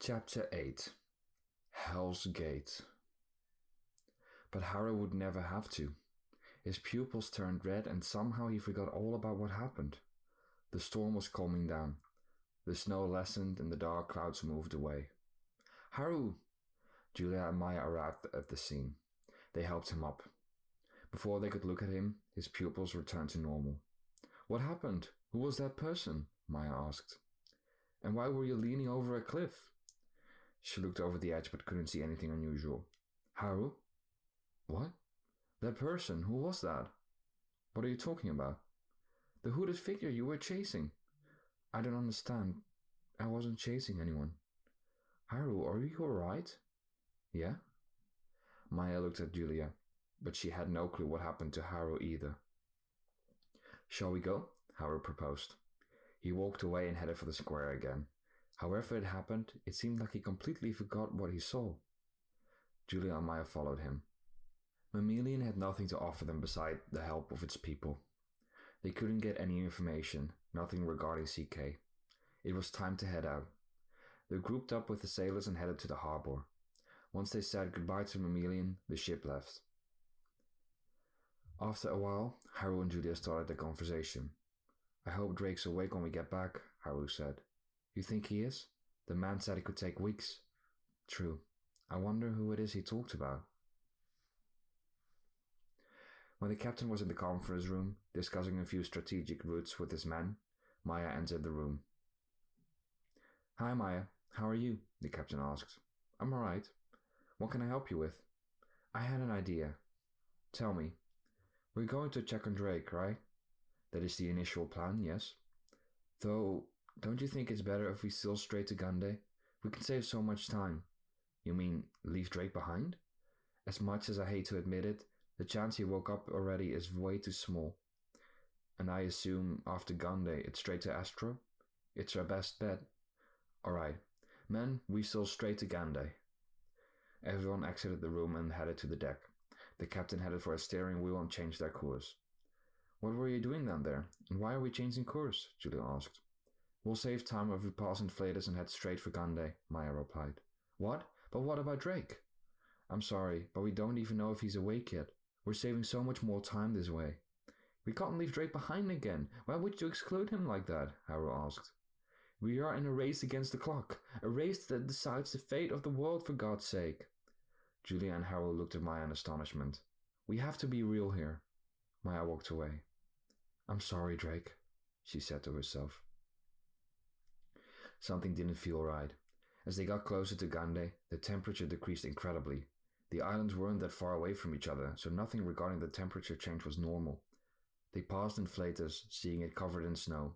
Chapter 8 Hell's Gate. But Haru would never have to. His pupils turned red and somehow he forgot all about what happened. The storm was calming down. The snow lessened and the dark clouds moved away. Haru! Julia and Maya arrived at the scene. They helped him up. Before they could look at him, his pupils returned to normal. What happened? Who was that person? Maya asked. And why were you leaning over a cliff? She looked over the edge but couldn't see anything unusual. Haru? What? That person, who was that? What are you talking about? The hooded figure you were chasing. I don't understand. I wasn't chasing anyone. Haru, are you alright? Yeah? Maya looked at Julia, but she had no clue what happened to Haru either. Shall we go? Haru proposed. He walked away and headed for the square again. However it happened, it seemed like he completely forgot what he saw. Julia and Maya followed him. Mammalian had nothing to offer them beside the help of its people. They couldn't get any information, nothing regarding CK. It was time to head out. They grouped up with the sailors and headed to the harbor. Once they said goodbye to Mammalian, the ship left. After a while, Haru and Julia started their conversation. I hope Drake's awake when we get back, Haru said. You think he is? The man said it could take weeks. True. I wonder who it is he talked about. When the captain was in the conference room, discussing a few strategic routes with his men, Maya entered the room. Hi Maya, how are you? The captain asked. I'm alright. What can I help you with? I had an idea. Tell me. We're going to check on Drake, right? That is the initial plan, yes? Though, don't you think it's better if we sail straight to Gande? We can save so much time. You mean, leave Drake behind? As much as I hate to admit it, the chance he woke up already is way too small. And I assume after Gande it's straight to Astro? It's our best bet. Alright, men, we sail straight to Gande. Everyone exited the room and headed to the deck. The captain headed for a steering wheel and changed their course. What were you doing down there, and why are we changing course? Julia asked. We'll save time if we pass Inflators and head straight for Gande, Maya replied. What? But what about Drake? I'm sorry, but we don't even know if he's awake yet. We're saving so much more time this way. We can't leave Drake behind again. Why would you exclude him like that? Haru asked. We are in a race against the clock, a race that decides the fate of the world for God's sake. Julia and Haru looked at Maya in astonishment. We have to be real here. Maya walked away. I'm sorry, Drake, she said to herself. Something didn't feel right. As they got closer to Gande, the temperature decreased incredibly. The islands weren't that far away from each other, so nothing regarding the temperature change was normal. They passed Inflators, seeing it covered in snow.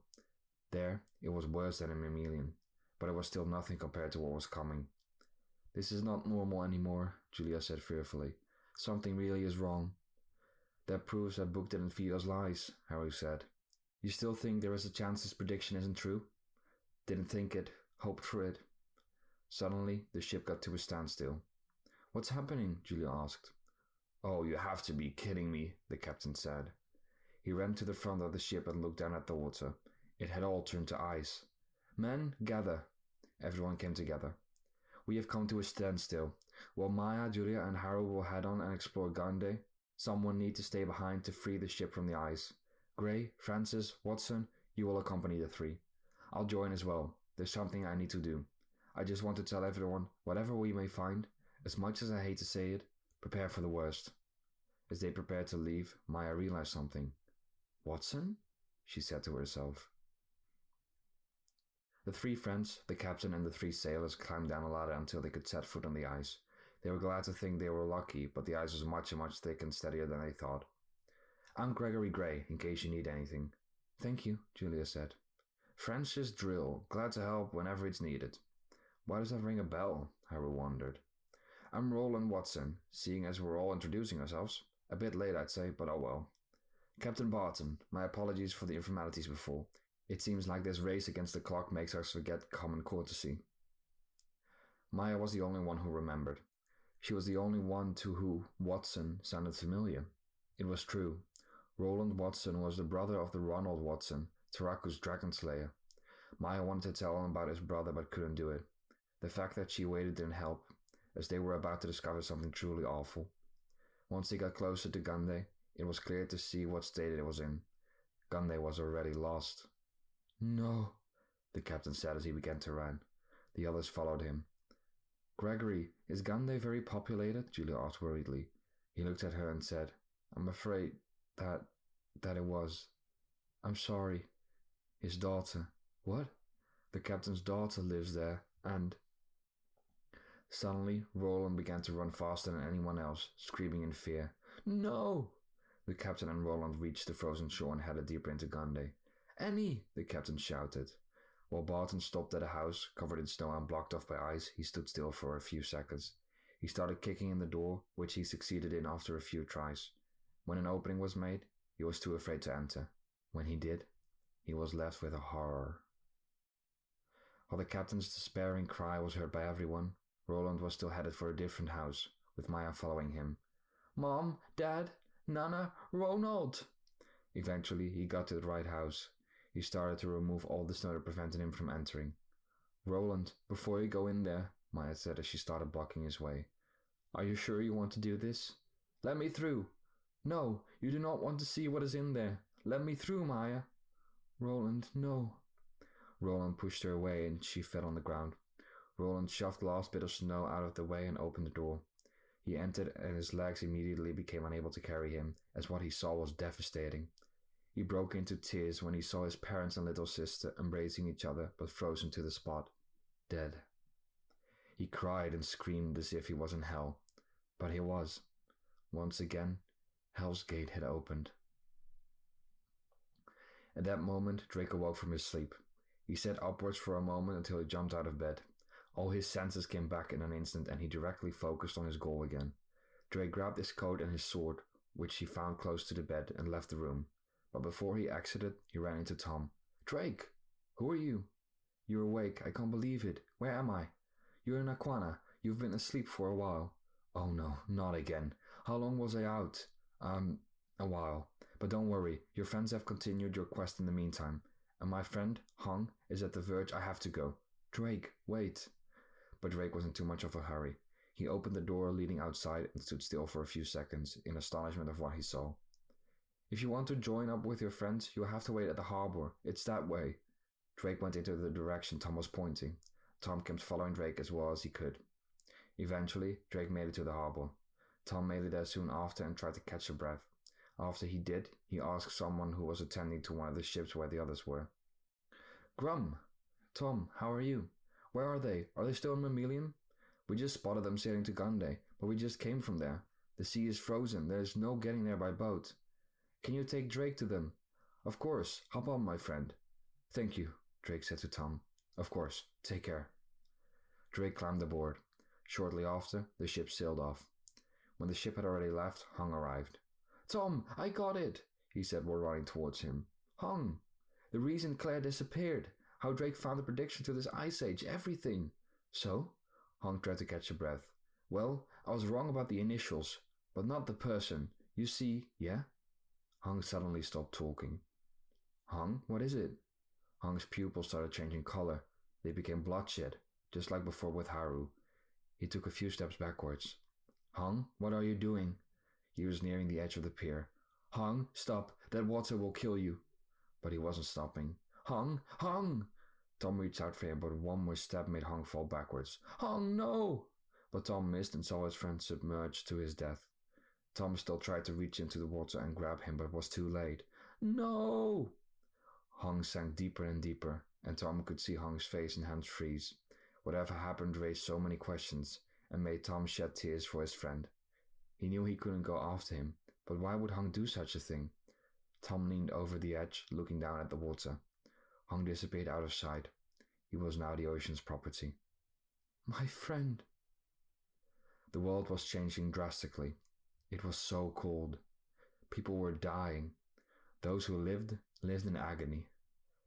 There, it was worse than in Mammalian, but it was still nothing compared to what was coming. This is not normal anymore, Julia said fearfully. Something really is wrong. That proves that book didn't feed us lies, Haru said. You still think there is a chance this prediction isn't true? Didn't think it, hoped for it. Suddenly, the ship got to a standstill. What's happening? Julia asked. Oh, you have to be kidding me, the captain said. He ran to the front of the ship and looked down at the water. It had all turned to ice. Men, gather. Everyone came together. We have come to a standstill. While Maya, Julia, and Haru will head on and explore Gande, someone needs to stay behind to free the ship from the ice. Gray, Francis, Watson, you will accompany the three. I'll join as well. There's something I need to do. I just want to tell everyone, whatever we may find, as much as I hate to say it, prepare for the worst. As they prepared to leave, Maya realized something. Watson? She said to herself. The three friends, the captain and the three sailors climbed down a ladder until they could set foot on the ice. They were glad to think they were lucky, but the ice was much thicker and steadier than they thought. I'm Gregory Gray, in case you need anything. Thank you, Julia said. Francis Drill, glad to help whenever it's needed. Why does that ring a bell? Haru wondered. I'm Roland Watson, seeing as we're all introducing ourselves. A bit late, I'd say, but oh well. Captain Barton, my apologies for the informalities before. It seems like this race against the clock makes us forget common courtesy. Maya was the only one who remembered. She was the only one to who Watson sounded familiar. It was true. Roland Watson was the brother of the Ronald Watson, Taraku's dragon slayer. Maya wanted to tell him about his brother but couldn't do it. The fact that she waited didn't help, as they were about to discover something truly awful. Once they got closer to Gande, it was clear to see what state it was in. Gande was already lost. No, the captain said as he began to run. The others followed him. Gregory, is Gande very populated? Julia asked worriedly. He looked at her and said, I'm afraid that it was. I'm sorry. His daughter. What? The captain's daughter lives there, and... Suddenly, Roland began to run faster than anyone else, screaming in fear. No! The captain and Roland reached the frozen shore and headed deeper into Gande. Annie! The captain shouted. While Barton stopped at a house, covered in snow and blocked off by ice, he stood still for a few seconds. He started kicking in the door, which he succeeded in after a few tries. When an opening was made, he was too afraid to enter. When he did, he was left with a horror. While the captain's despairing cry was heard by everyone, Roland was still headed for a different house, with Maya following him. Mom, Dad, Nana, Ronald! Eventually, he got to the right house. He started to remove all the snow that prevented him from entering. Roland, before you go in there, Maya said as she started blocking his way. Are you sure you want to do this? Let me through. No, you do not want to see what is in there. Let me through, Maya. Roland, no. Roland pushed her away and she fell on the ground. Roland shoved the last bit of snow out of the way and opened the door. He entered and his legs immediately became unable to carry him, as what he saw was devastating. He broke into tears when he saw his parents and little sister embracing each other but frozen to the spot, dead. He cried and screamed as if he was in hell, but he was. Once again, Hell's Gate had opened. At that moment, Drake awoke from his sleep. He sat upwards for a moment until he jumped out of bed. All his senses came back in an instant and he directly focused on his goal again. Drake grabbed his coat and his sword, which he found close to the bed, and left the room. But before he exited, he ran into Tom. Drake! Who are you? You're awake. I can't believe it. Where am I? You're in Aquana. You've been asleep for a while. Oh no, not again. How long was I out? A while. But don't worry, your friends have continued your quest in the meantime. And my friend, Hong, is at the verge. I have to go. Drake, wait. But Drake was in too much of a hurry. He opened the door leading outside and stood still for a few seconds in astonishment of what he saw. If you want to join up with your friends, you'll have to wait at the harbor. It's that way. Drake went into the direction Tom was pointing. Tom kept following Drake as well as he could. Eventually, Drake made it to the harbor. Tom made it there soon after and tried to catch a breath. After he did, he asked someone who was attending to one of the ships where the others were. Grum! Tom, how are you? Where are they? Are they still in Mammalian? We just spotted them sailing to Gande, but we just came from there. The sea is frozen. There is no getting there by boat. Can you take Drake to them? Of course. Hop on, my friend. Thank you, Drake said to Tom. Of course. Take care. Drake climbed aboard. Shortly after, the ship sailed off. When the ship had already left, Hung arrived. Tom, I got it, he said while running towards him. Hung, the reason Claire disappeared, how Drake found the prediction to this ice age, everything. So? Hung tried to catch a breath. Well, I was wrong about the initials, but not the person. You see, yeah? Hung suddenly stopped talking. Hung, what is it? Hung's pupils started changing color. They became bloodshot, just like before with Haru. He took a few steps backwards. Hung, what are you doing? He was nearing the edge of the pier. Hung, stop, that water will kill you. But he wasn't stopping. Hung, Hung! Tom reached out for him, but one more step made Hung fall backwards. Hung, no! But Tom missed and saw his friend submerged to his death. Tom still tried to reach into the water and grab him, but was too late. No! Hung sank deeper and deeper, and Tom could see Hung's face and hands freeze. Whatever happened raised so many questions, and made Tom shed tears for his friend. He knew he couldn't go after him, but why would Hung do such a thing? Tom leaned over the edge, looking down at the water. Hung disappeared out of sight. He was now the ocean's property. My friend! The world was changing drastically. It was so cold. People were dying. Those who lived in agony.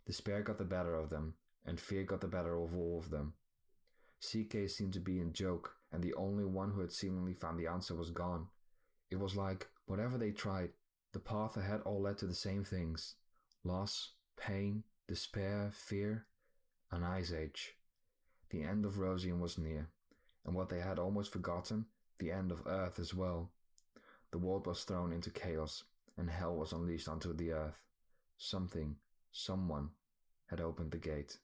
Despair got the better of them, and fear got the better of all of them. CK seemed to be in joke, and the only one who had seemingly found the answer was gone. It was like, whatever they tried, the path ahead all led to the same things. Loss, pain, despair, fear, an ice age. The end of Rosian was near, and what they had almost forgotten, the end of Earth as well. The world was thrown into chaos, and hell was unleashed onto the earth. Someone had opened the gate.